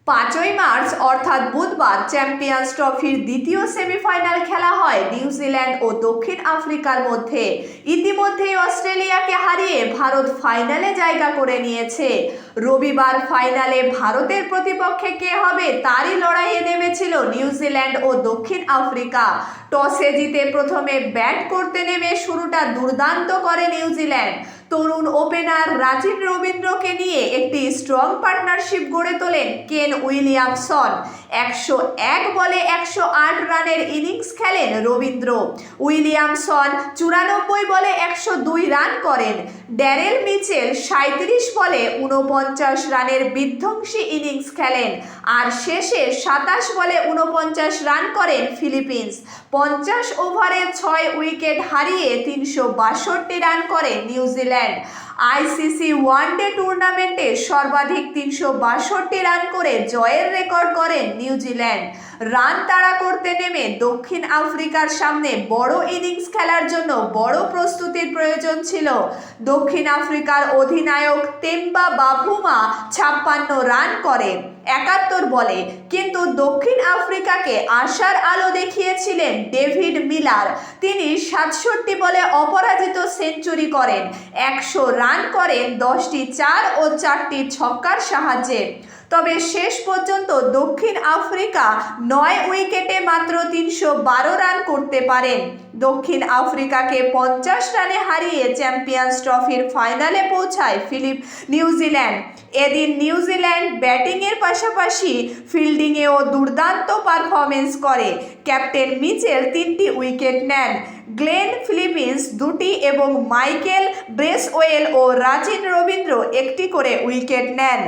5ই March অর্থাৎ বুধবার champions ট্রফির দ্বিতীয় সেমিফাইনাল খেলা হয় নিউজিল্যান্ড ও দক্ষিণ আফ্রিকার মধ্যে। ইতিমধ্যেই অস্ট্রেলিয়াকে হারিয়ে ভারত ফাইনালে জায়গা করে নিয়েছে। রবিবার ফাইনালে ভারতের প্রতিপক্ষে কে হবে তারই লড়াইয়ে নেমেছিল নিউজিল্যান্ড ও দক্ষিণ আফ্রিকা। টসে জিতে প্রথমে ব্যাট করতে নেমে শুরুটা দুর্দান্ত করে নিউজিল্যান্ড। তরুণ ওপেনার রাচিন রবীন্দ্রকে নিয়ে একটি স্ট্রং পার্টনারশিপ গড়ে তোলেন কেন উইলিয়ামসন। 101 বলে 108 রানের ইনিংস খেলেন রবীন্দ্র। উইলিয়ামসন 94 বলে 102 রান করেন। ড্যারেল মিচেল 37 বলে 49 রানের বিধ্বংসী ইনিংস খেলেন। আর শেষে 27 বলে 49 রান করেন ফিলিপিন্স। 50 ওভারে 6 উইকেট হারিয়ে 362 রান করে নিউজিল্যান্ড। আইসিসি ওয়ানডে টুর্নামেন্টে সর্বাধিক 362 রান করে জয়ের রেকর্ড করেন নিউজিল্যান্ড। রান তাড়া করতে নেমে দক্ষিণ আফ্রিকার সামনে বড় ইনিংস খেলার জন্য বড় প্রস্তুতির প্রয়োজন ছিল। দক্ষিণ আফ্রিকার অধিনায়ক তেম্বা বাভুমা 56 রান করেন 71 বলে, কিন্তু দক্ষিণ আফ্রিকাকে আশার আলো দেখিয়েছিলেন ডেভিড মিলার। তিনি 67 বলে অপরাজিত সেঞ্চুরি করেন, 100 রান করেন 10টি 4 ও 4টি ছক্কার সাহায্যে। তবে শেষ পর্যন্ত দক্ষিণ আফ্রিকা 9 উইকেটে মাত্র 312 রান করতে পারেন। দক্ষিণ আফ্রিকাকে 50 রানে হারিয়ে চ্যাম্পিয়ন্স ট্রফির ফাইনালে পৌঁছায় নিউজিল্যান্ড। এদিন নিউজিল্যান্ড ব্যাটিংয়ের পাশাপাশি ফিল্ডিংয়েও দুর্দান্ত পারফরমেন্স করে। ক্যাপ্টেন মিচেল 3টি উইকেট নেন, গ্লেন ফিলিপিন্স 2টি এবং মাইকেল ব্রেসওয়েল ও রাচিন রবীন্দ্র 1টি করে উইকেট নেন।